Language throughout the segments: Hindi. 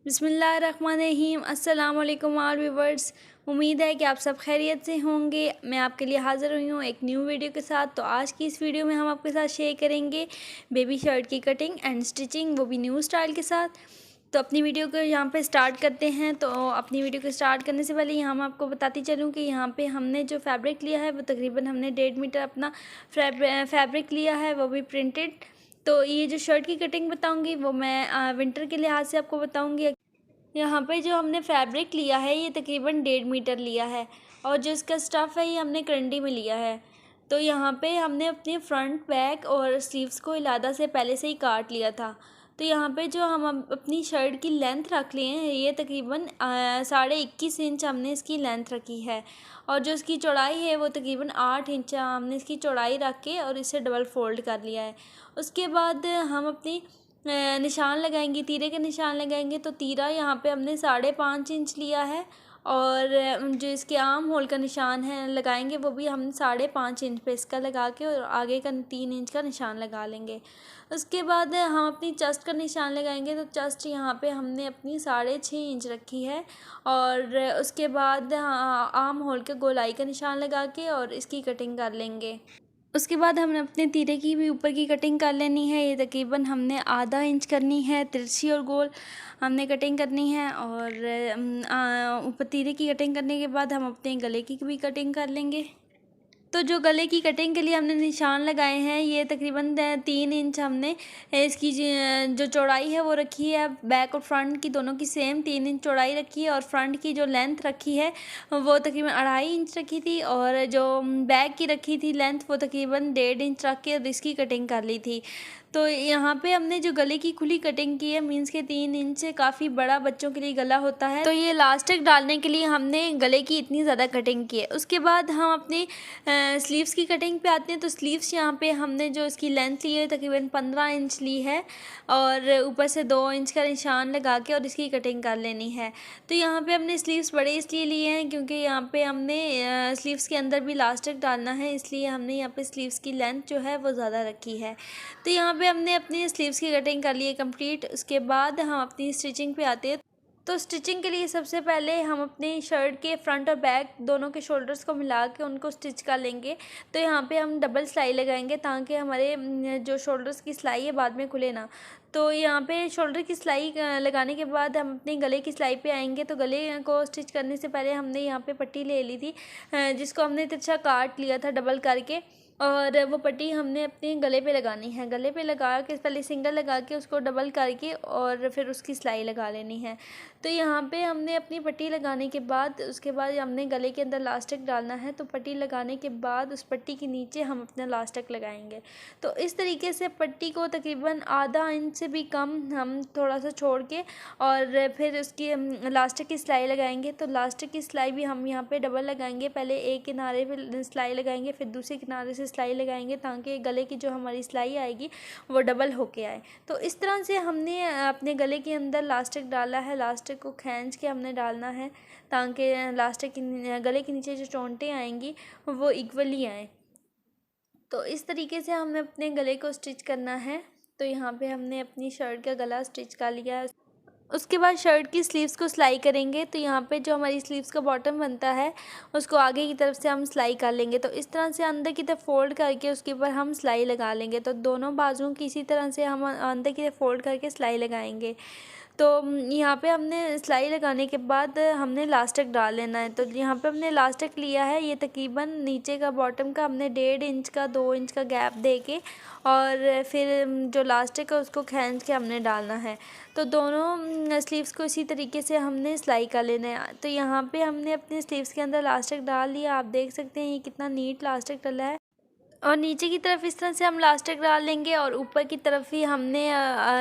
बिस्मिल्लाहिर्रहमानिर्रहीम। अस्सलाम वालेकुम ऑल व्यूवर्स। उम्मीद है कि आप सब खैरियत से होंगे। मैं आपके लिए हाज़िर हुई हूँ एक न्यू वीडियो के साथ। तो आज की इस वीडियो में हम आपके साथ शेयर करेंगे बेबी शर्ट की कटिंग एंड स्टिचिंग, वो भी न्यू स्टाइल के साथ। तो अपनी वीडियो को यहाँ पे स्टार्ट करते हैं। तो अपनी वीडियो को स्टार्ट करने से पहले यहाँ मैं आपको बताती चलूँ कि यहाँ पे हमने जो फैब्रिक लिया है वो तकरीबन हमने 1.5 मीटर अपना फैब्रिक लिया है, वो भी प्रिंटेड। तो ये जो शर्ट की कटिंग बताऊंगी वो मैं विंटर के लिहाज से आपको बताऊंगी। यहाँ पे जो हमने फैब्रिक लिया है ये तकरीबन 1.5 मीटर लिया है, और जो इसका स्टफ़ है ये हमने करंडी में लिया है। तो यहाँ पे हमने अपने फ्रंट बैक और स्लीव्स को इलादा से पहले से ही काट लिया था। तो यहाँ पे जो हम अपनी शर्ट की लेंथ रख लिए हैं ये तकरीबन 21.5 इंच हमने इसकी लेंथ रखी है, और जो इसकी चौड़ाई है वो तकरीबन 8 इंच हमने इसकी चौड़ाई रख के और इसे डबल फोल्ड कर लिया है। उसके बाद हम अपनी निशान लगाएंगे, तीरे के निशान लगाएंगे। तो तीरा यहाँ पे हमने 5.5 इंच लिया है, और जो इसके आर्म होल का निशान है लगाएंगे वो भी हम 5.5 इंच पे इसका लगा के और आगे का 3 इंच का निशान लगा लेंगे। उसके बाद हम अपनी चेस्ट का निशान लगाएंगे। तो चेस्ट यहाँ पे हमने अपनी 6.5 इंच रखी है, और उसके बाद आर्म होल के गोलाई का निशान लगा के और इसकी कटिंग कर लेंगे। उसके बाद हमने अपने तीरे की भी ऊपर की कटिंग कर लेनी है। ये तकरीबन हमने आधा इंच करनी है, तिरछी और गोल हमने कटिंग करनी है। और ऊपर तीरे की कटिंग करने के बाद हम अपने गले की भी कटिंग कर लेंगे। तो जो गले की कटिंग के लिए हमने निशान लगाए हैं ये तकरीबन 3 इंच हमने इसकी जो चौड़ाई है वो रखी है। बैक और फ्रंट की दोनों की सेम 3 इंच चौड़ाई रखी है, और फ्रंट की जो लेंथ रखी है वो तकरीबन 2.5 इंच रखी थी, और जो बैक की रखी थी लेंथ वो तकरीबन 1.5 इंच रख के और इसकी कटिंग कर ली थी। तो यहाँ पे हमने जो गले की खुली कटिंग की है मीन्स के 3 इंच से काफ़ी बड़ा बच्चों के लिए गला होता है, तो ये इलास्टिक डालने के लिए हमने गले की इतनी ज़्यादा कटिंग की है। उसके बाद हम अपनी स्लीव्स की कटिंग पे आते हैं। तो स्लीव्स यहाँ पे हमने जो इसकी लेंथ ली है तकरीबन 15 इंच ली है, और ऊपर से 2 इंच का निशान लगा के और इसकी कटिंग कर लेनी है। तो यहाँ पे हमने स्लीव्स बड़े इसलिए लिए हैं क्योंकि यहाँ पे हमने स्लीव्स के अंदर भी इलास्टिक डालना है, इसलिए हमने यहाँ पे स्लीव्स की लेंथ जो है वो ज़्यादा रखी है। तो यहाँ पे हमने अपनी स्लीव्स की कटिंग कर ली है कंप्लीट। उसके बाद हम अपनी स्टिचिंग पे आते हैं। तो स्टिचिंग के लिए सबसे पहले हम अपनी शर्ट के फ्रंट और बैक दोनों के शोल्डर्स को मिला के उनको स्टिच कर लेंगे। तो यहाँ पे हम डबल सिलाई लगाएंगे ताकि हमारे जो शोल्डर्स की सिलाई है बाद में खुले ना। तो यहाँ पे शोल्डर की सिलाई लगाने के बाद हम अपने गले की सिलाई पे आएंगे। तो गले को स्टिच करने से पहले हमने यहाँ पे पट्टी ले ली थी, जिसको हमने तिरछा काट लिया था डबल करके, और वो पट्टी हमने अपने गले पे लगानी है। गले पे लगा के पहले सिंगल लगा के उसको डबल करके और फिर उसकी सिलाई लगा लेनी है। तो यहाँ पे हमने अपनी पट्टी लगाने के बाद उसके बाद हमने गले के अंदर इलास्टिक डालना है। तो पट्टी लगाने के बाद उस पट्टी के नीचे हम अपना इलास्टिक लगाएंगे। तो इस तरीके से पट्टी को तकरीबन आधा इंच से भी कम हम थोड़ा सा छोड़ के और फिर उसकी इलास्टिक की सिलाई लगाएंगे। तो इलास्टिक की सिलाई भी हम यहाँ पे डबल लगाएंगे। पहले एक किनारे पे सिलाई लगाएंगे, फिर दूसरे किनारे से सिलाई लगाएंगे ताकि गले की जो हमारी सिलाई आएगी वो डबल होके आए। तो इस तरह से हमने अपने गले के अंदर इलास्टिक डाला है। इलास्टिक को खींच के हमने डालना है ताकि इलास्टिक गले के नीचे जो चोंटें आएंगी वो इक्वली आए। तो इस तरीके से हमें अपने गले को स्टिच करना है। तो यहाँ पे हमने अपनी शर्ट का गला स्टिच कर लिया है। उसके बाद शर्ट की स्लीव्स को सिलाई करेंगे। तो यहाँ पे जो हमारी स्लीव्स का बॉटम बनता है उसको आगे की तरफ से हम सिलाई कर लेंगे। तो इस तरह से अंदर की तरफ फोल्ड करके उसके ऊपर हम सिलाई लगा लेंगे। तो दोनों बाजुओं की इसी तरह से हम अंदर की तरफ फोल्ड करके सिलाई लगाएंगे। तो यहाँ पे हमने सिलाई लगाने के बाद हमने इलास्टिक डाल लेना है। तो यहाँ पे हमने इलास्टिक लिया है, ये तकरीबन नीचे का बॉटम का हमने 1.5 इंच का 2 इंच का गैप दे के और फिर जो इलास्टिक है उसको खींच के हमने डालना है। तो दोनों स्लीव्स को इसी तरीके से हमने सिलाई कर लेना है। तो यहाँ पे हमने अपने स्लीव्स के अंदर इलास्टिक डाल लिया। आप देख सकते हैं ये कितना नीट इलास्टिक डला है। और नीचे की तरफ इस तरह से हम इलास्टिक डाल लेंगे, और ऊपर की तरफ ही हमने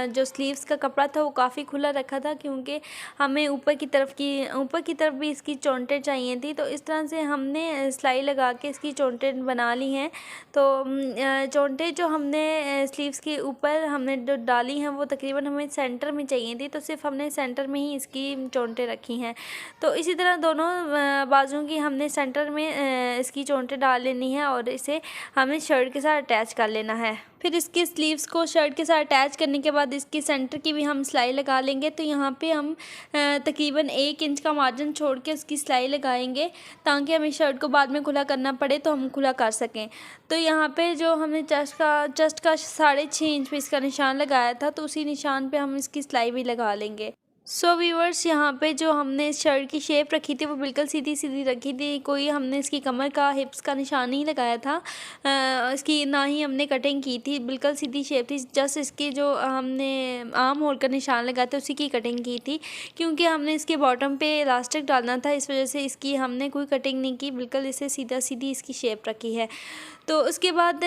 जो स्लीव्स का कपड़ा था वो काफ़ी खुला रखा था क्योंकि हमें ऊपर की तरफ भी इसकी चोंटें चाहिए थी। तो इस तरह से हमने सिलाई लगा के इसकी चोंटें बना ली हैं। तो चोंटें जो हमने स्लीव्स के ऊपर हमने जो डाली हैं वो तकरीबन हमें सेंटर में चाहिए थी, तो सिर्फ हमने सेंटर में ही इसकी चोंटें रखी हैं। तो इसी तरह दोनों बाजुओं की हमने सेंटर में इसकी चोंटें डाल लेनी है, और इसे हमें हमें शर्ट के साथ अटैच कर लेना है। फिर इसकी स्लीव्स को शर्ट के साथ अटैच करने के बाद इसकी सेंटर की भी हम सिलाई लगा लेंगे। तो यहाँ पे हम तकरीबन 1 इंच का मार्जिन छोड़ के उसकी सिलाई लगाएंगे, ताकि हमें शर्ट को बाद में खुला करना पड़े तो हम खुला कर सकें। तो यहाँ पे जो हमने चेस्ट का 6.5 इंच पे इसका निशान लगाया था, तो उसी निशान पे हम इसकी सिलाई भी लगा लेंगे। सो व्यूअर्स, यहाँ पे जो हमने इस शर्ट की शेप रखी थी वो बिल्कुल सीधी सीधी रखी थी, कोई हमने इसकी कमर का हिप्स का निशान नहीं लगाया था, इसकी ना ही हमने कटिंग की थी, बिल्कुल सीधी शेप थी। जस्ट इसकी जो हमने आर्म होल का निशान लगाया था उसी की कटिंग की थी, क्योंकि हमने इसके बॉटम पे इलास्टिक डालना था, इस वजह से इसकी हमने कोई कटिंग नहीं की, बिल्कुल इसे सीधा सीधी इसकी शेप रखी है। तो उसके बाद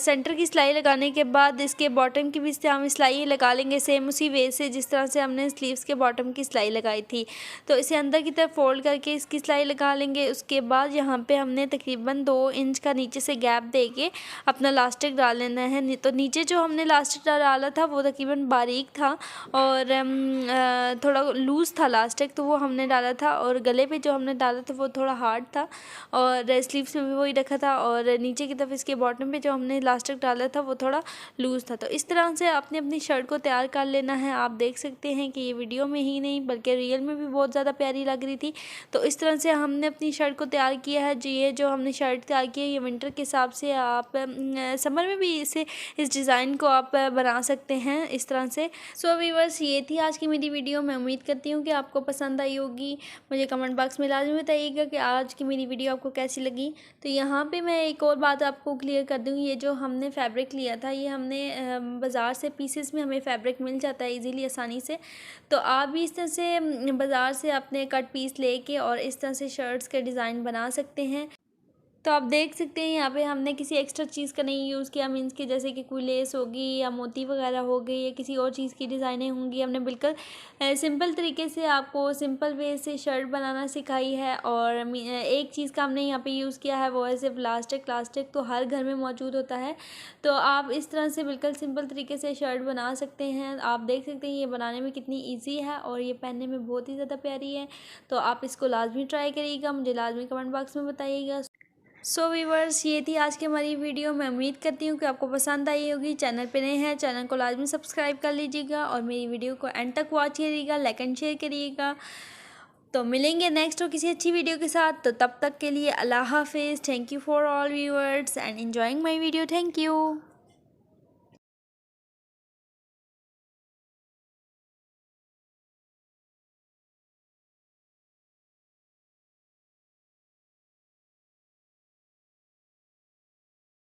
सेंटर की सिलाई लगाने के बाद इसके बॉटम की भी हम सिलाई लगा लेंगे, सेम उसी वे से जिस तरह से हमने स्लीव्स के बॉटम की सिलाई लगाई थी। तो इसे अंदर की तरफ फोल्ड करके इसकी सिलाई लगा लेंगे। उसके बाद यहाँ पे हमने तकरीबन 2 इंच का नीचे से गैप दे के अपना लास्टिक डाल लेना है। तो नीचे जो हमने लास्टिक डाला था वो तकरीबन बारीक था और थोड़ा लूज़ था लास्टिक, तो वो हमने डाला था, और गले पे जो हमने डाला था वो थोड़ा हार्ड था, और स्लीव्स में भी वही रखा था, और नीचे की तरफ इसके बॉटम पे जो हमने इलास्टिक डाला था वो थोड़ा लूज़ था। तो इस तरह से अपनी शर्ट को तैयार कर लेना है। आप देख सकते हैं कि ये वीडियो में ही नहीं बल्कि रियल में भी बहुत ज़्यादा प्यारी लग रही थी। तो इस तरह से हमने अपनी शर्ट को तैयार किया है। ये जो हमने शर्ट तैयार की है ये विंटर के हिसाब से, आप समर में भी इस डिज़ाइन को आप बना सकते हैं इस तरह से। सो व्यूअर्स, ये थी आज की मेरी वीडियो। मैं उम्मीद करती हूँ कि आपको पसंद आई होगी। मुझे कमेंट बॉक्स में लाजमी बताइएगा कि आज की मेरी वीडियो आपको कैसी लगी। तो यहाँ पे मैं एक और बात आपको क्लियर कर दूँ, ये जो हमने फैब्रिक लिया था ये हमने बाज़ार से पीसेस में हमें फैब्रिक मिल जाता है इजीली, आसानी से। तो आप भी इस तरह से बाज़ार से अपने कट पीस लेके और इस तरह से शर्ट्स के डिज़ाइन बना सकते हैं। तो आप देख सकते हैं यहाँ पे हमने किसी एक्स्ट्रा चीज़ का नहीं यूज़ किया, मीन्स कि जैसे कि कोई लेस होगी या मोती वगैरह हो गई या किसी और चीज़ की डिज़ाइनें होंगी। हमने बिल्कुल सिंपल तरीके से आपको सिंपल वे से शर्ट बनाना सिखाई है। और एक चीज़ का हमने यहाँ पे यूज़ किया है वो है सिर्फ लास्टिक तो हर घर में मौजूद होता है। तो आप इस तरह से बिल्कुल सिंपल तरीके से शर्ट बना सकते हैं। आप देख सकते हैं ये बनाने में कितनी ईजी है और ये पहनने में बहुत ही ज़्यादा प्यारी है। तो आप इसको लाजमी ट्राई करिएगा, मुझे लाजमी कमेंट बॉक्स में बताइएगा। सो व्यूअर्स, ये थी आज की हमारी वीडियो। मैं उम्मीद करती हूँ कि आपको पसंद आई होगी। चैनल पे नए हैं, चैनल को लाजमी सब्सक्राइब कर लीजिएगा और मेरी वीडियो को एंड तक वॉच करिएगा, लाइक एंड शेयर करिएगा। तो मिलेंगे नेक्स्ट और किसी अच्छी वीडियो के साथ। तो तब तक के लिए अल्लाह हाफिज़। Thank you for all viewers and enjoying my video. Thank you.